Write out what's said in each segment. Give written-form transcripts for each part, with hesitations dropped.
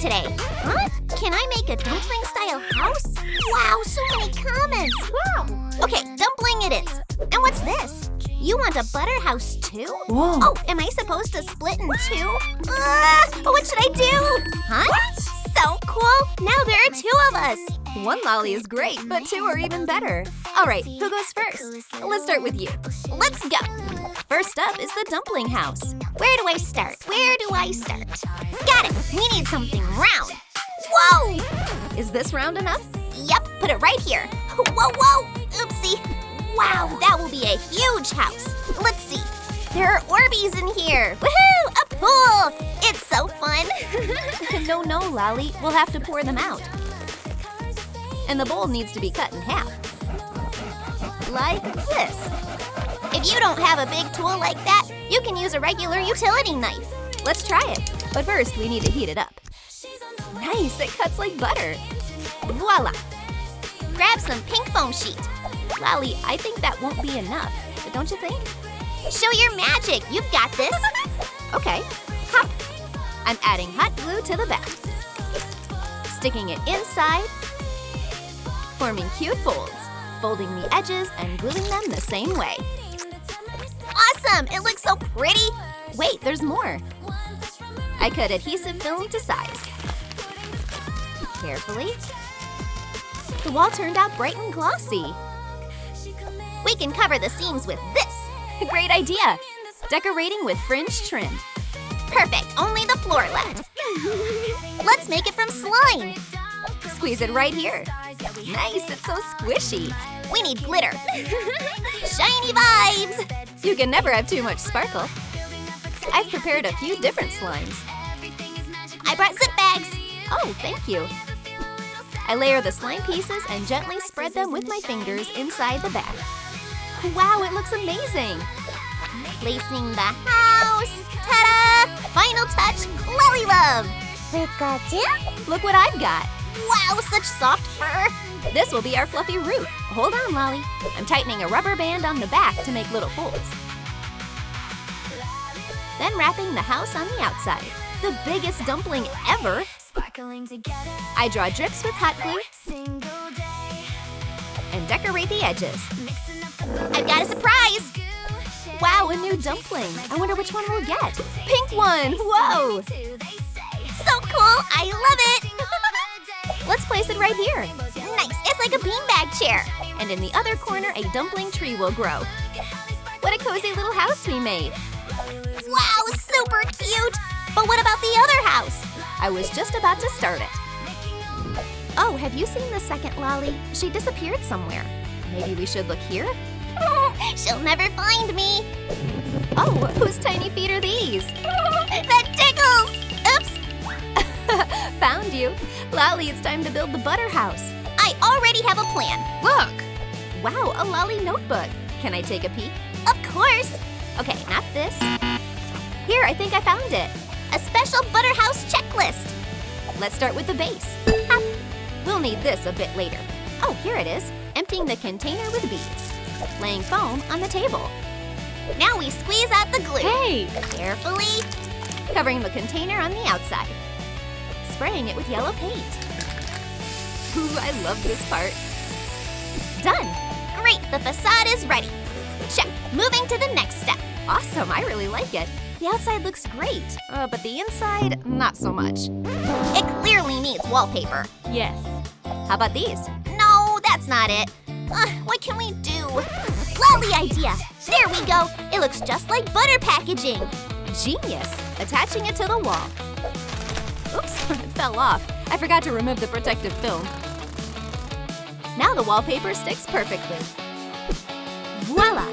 today. Huh? Can I make a dumpling-style house? Wow, so many comments. Wow. Okay, dumpling it is. And what's this? You want a butter house too? Whoa. Oh, am I supposed to split in two? What should I do? Huh? What? So cool. Now there are two of us. One lolly is great, but two are even better. All right, who goes first? Let's start with you. Let's go. First up is the dumpling house. Where do I start? Got it. We need something round. Whoa! Is this round enough? Yep, put it right here. Whoa. Oopsie. Wow, that will be a huge house. Let's see. There are Orbeez in here. Woohoo! A pool! It's so fun. No, Lali. We'll have to pour them out. And the bowl needs to be cut in half. Like this. If you don't have a big tool like that, you can use a regular utility knife. Let's try it. But first, we need to heat it up. Nice, it cuts like butter. Voila. Grab some pink foam sheet. Lali, I think that won't be enough. But don't you think? Show your magic. You've got this. Okay. Hop. I'm adding hot glue to the back. Sticking it inside. Forming cute folds. Folding the edges and gluing them the same way. Awesome! It looks so pretty. Wait, there's more. I cut adhesive film to size. Carefully. The wall turned out bright and glossy. We can cover the seams with this. Great idea! Decorating with fringe trim. Perfect, only the floor left. Let's make it from slime. Squeeze it right here. Nice, it's so squishy. We need glitter. Shiny vibes! You can never have too much sparkle. I've prepared a few different slimes. I brought zip bags. Oh, thank you. I layer the slime pieces and gently spread them with my fingers inside the bag. Wow, it looks amazing! Placing the house. Ta-da! Final touch, Lali Love. Look what I've got. Wow, such soft fur. This will be our fluffy roof. Hold on, Lali. I'm tightening a rubber band on the back to make little folds. Then wrapping the house on the outside. The biggest dumpling ever. I draw drips with hot glue and decorate the edges. I've got a surprise. Wow, a new dumpling. I wonder which one we'll get. Pink one! Whoa! So cool! I love it! Let's place it right here. Nice! It's like a beanbag chair. And in the other corner, a dumpling tree will grow. What a cozy little house we made. Wow, super cute! But what about the other house? I was just about to start it. Oh, have you seen the second Lali? She disappeared somewhere. Maybe we should look here? She'll never find me. Oh, whose tiny feet are these? That tickles! Oops! Found you. Lali, it's time to build the butter house. I already have a plan. Look! Wow, a Lali notebook. Can I take a peek? Of course! Okay, not this. Here, I think I found it. A special butter house checklist. Let's start with the base. We'll need this a bit later. Oh, here it is. Emptying the container with beads. Laying foam on the table. Now we squeeze out the glue. Hey! Carefully. Covering the container on the outside. Spraying it with yellow paint. Ooh, I love this part. Done! Great, the facade is ready. Check, moving to the next step. Awesome, I really like it. The outside looks great, but the inside, not so much. It clearly needs wallpaper. Yes. How about these? No, that's not it. What can we do? Lali idea! There we go! It looks just like butter packaging. Genius! Attaching it to the wall. Oops, it fell off. I forgot to remove the protective film. Now the wallpaper sticks perfectly. Voila!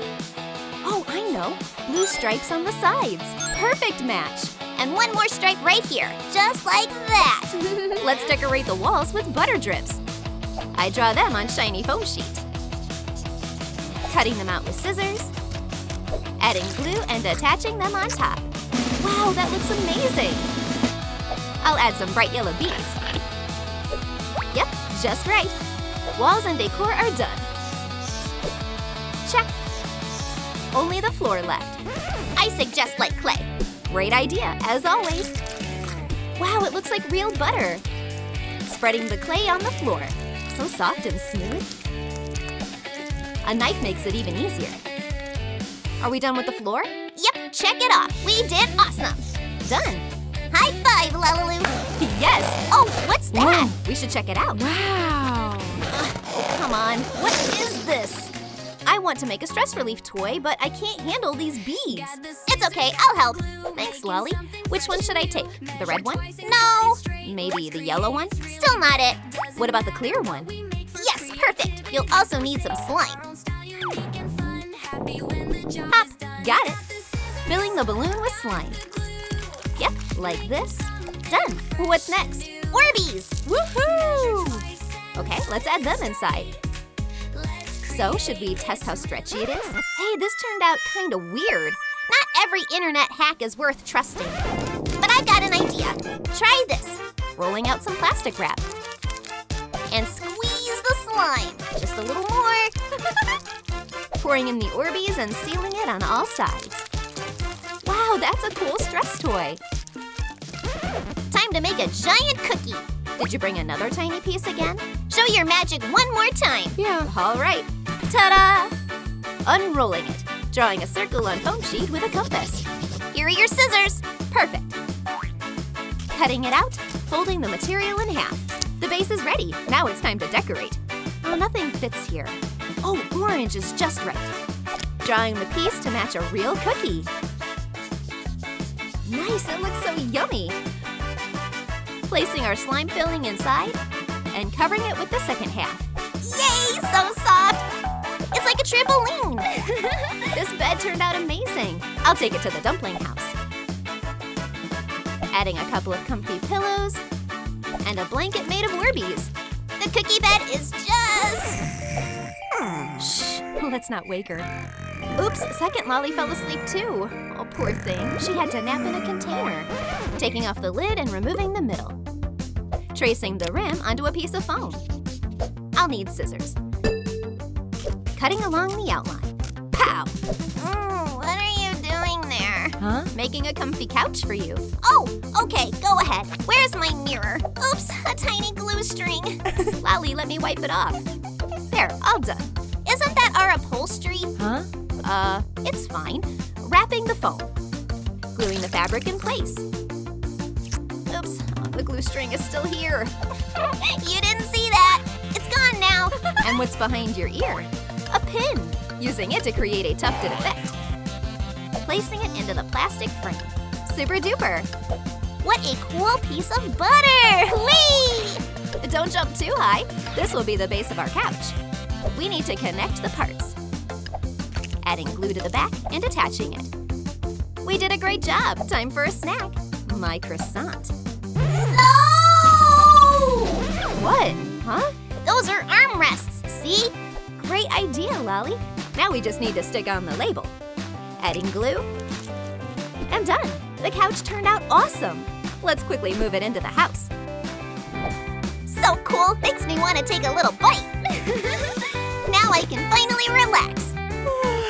Oh, I know. Blue stripes on the sides. Perfect match. And one more stripe right here, just like that. Let's decorate the walls with butter drips. I draw them on shiny foam sheet. Cutting them out with scissors. Adding glue and attaching them on top. Wow, that looks amazing. I'll add some bright yellow beads. Yep, just right. Walls and decor are done. Check. Only the floor left. I suggest like clay. Great idea, as always. Wow, it looks like real butter. Spreading the clay on the floor. So soft and smooth. A knife makes it even easier. Are we done with the floor? Yep, check it off. We did awesome. Done. High five, LaLiLu. Yes. Oh, what's that? We should check it out. Wow. Oh, come on. What is this? I want to make a stress relief toy, but I can't handle these beads. It's okay, I'll help. Thanks, Lali. Which one should I take? The red one? No, Maybe the yellow one? still not it. What about the clear one? Yes, perfect. You'll also need some slime. Pop. Got it. Filling the balloon with slime. Yep, like this. Done. What's next? Orbeez. Woohoo! Okay, let's add them inside. So, should we test how stretchy it is? Hey, this turned out kind of weird. Not every internet hack is worth trusting. But I've got an idea. Try this. Rolling out some plastic wrap. And squeeze the slime. Just a little more. Pouring in the Orbeez and sealing it on all sides. Wow, that's a cool stress toy. Time to make a giant cookie. Did you bring another tiny piece again? Show your magic one more time. Yeah. All right. Ta-da! Unrolling it. Drawing a circle on foam sheet with a compass. Here are your scissors. Perfect. Cutting it out, folding the material in half. The base is ready. Now it's time to decorate. Oh, nothing fits here. Oh, orange is just right. Drawing the piece to match a real cookie. Nice, it looks so yummy. Placing our slime filling inside and covering it with the second half. Yay, so soft. It's like a trampoline. This bed turned out amazing. I'll take it to the Dumpling house. Adding a couple of comfy pillows and a blanket made of Orbeez. The cookie bed is just... Shh, let's not wake her. Oops, second Lali fell asleep too. Oh, poor thing. She had to nap in a container. Taking off the lid and removing the middle. Tracing the rim onto a piece of foam. I'll need scissors. Cutting along the outline. Pow! what are you doing there? Huh? Making a comfy couch for you. Oh, okay, go ahead. Where's my mirror? Oops, a tiny glue string. Lali, let me wipe it off. There, all done. Isn't that our upholstery? Huh? It's fine. Wrapping the foam. Gluing the fabric in place. Oops, the glue string is still here. You didn't see that. It's gone now. And what's behind your ear? A pin. Using it to create a tufted effect. Placing it into the plastic frame. Super duper. What a cool piece of butter. Whee! Don't jump too high. This will be the base of our couch. We need to connect the parts. Adding glue to the back and attaching it. We did a great job. Time for a snack. My croissant. No! What? Huh? Those are armrests, see? Great idea, Lali. Now we just need to stick on the label. Adding glue. And done. The couch turned out awesome. Let's quickly move it into the house. So cool, makes me want to take a little bite. Now I can finally relax.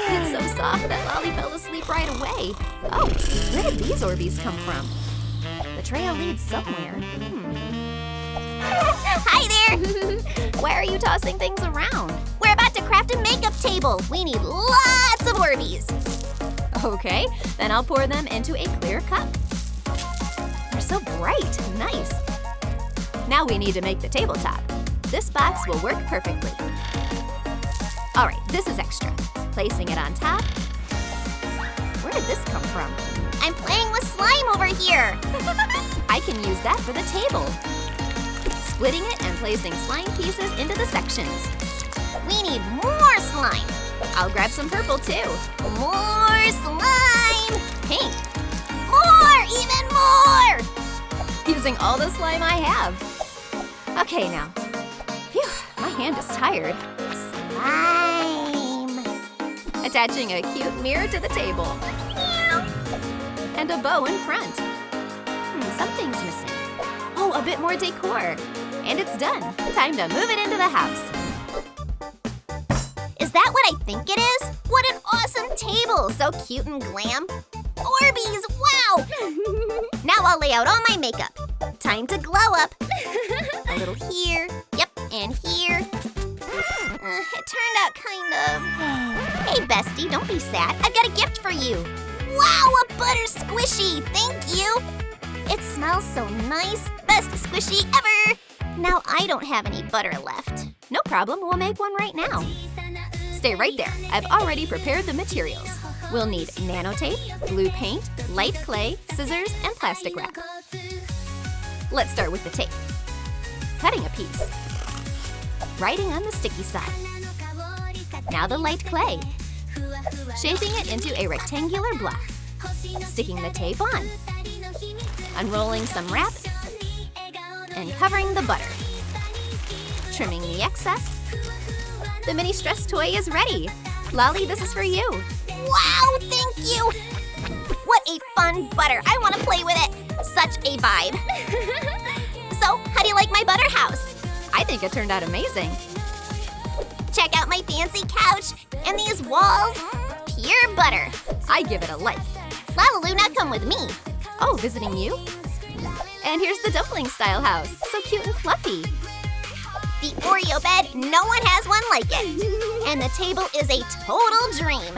It's so soft that Lali fell asleep right away. Oh, where did these Orbeez come from? The trail leads somewhere. Hi there. Why are you tossing things around? We're about to craft a makeup table. We need lots of Orbeez. Okay, then I'll pour them into a clear cup. They're so bright. Nice. Now we need to make the tabletop. This box will work perfectly. All right, this is extra. Placing it on top. Where did this come from? I'm playing with slime over here. I can use that for the table. Splitting it and placing slime pieces into the sections. We need more slime. I'll grab some purple too. More slime. Pink. More, even more. Using all the slime I have. Okay now. Phew, my hand is tired. Slime. Attaching a cute mirror to the table. And a bow in front. Something's missing. Oh, a bit more decor. And it's done. Time to move it into the house. Is that what I think it is? What an awesome table. So cute and glam. Orbeez, wow. Now I'll lay out all my makeup. time to glow up. A little here, yep, and here. It turned out kind of... Hey, bestie, don't be sad. I've got a gift for you. Wow, a butter squishy, thank you. It smells so nice, best squishy ever. Now I don't have any butter left. No problem, we'll make one right now. Stay right there, I've already prepared the materials. We'll need nanotape, glue paint, light clay, scissors, and plastic wrap. Let's start with the tape. Cutting a piece. Writing on the sticky side. Now the light clay. Shaping it into a rectangular block. Sticking the tape on. Unrolling some wrap. And covering the butter. Trimming the excess. The mini stress toy is ready. Lali, this is for you. Wow, thank you. What a fun butter. I want to play with it. Such a vibe. So, how do you like my butter house? I think it turned out amazing. Check out my fancy couch and these walls. Pure butter. I give it a like. LaLiLu, now come with me. Oh, visiting you? And here's the dumpling style house. So cute and fluffy. The Oreo bed, no one has one like it. And the table is a total dream.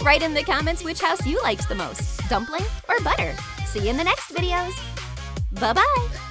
Write in the comments which house you liked the most, dumpling or butter. See you in the next videos. Bye-bye.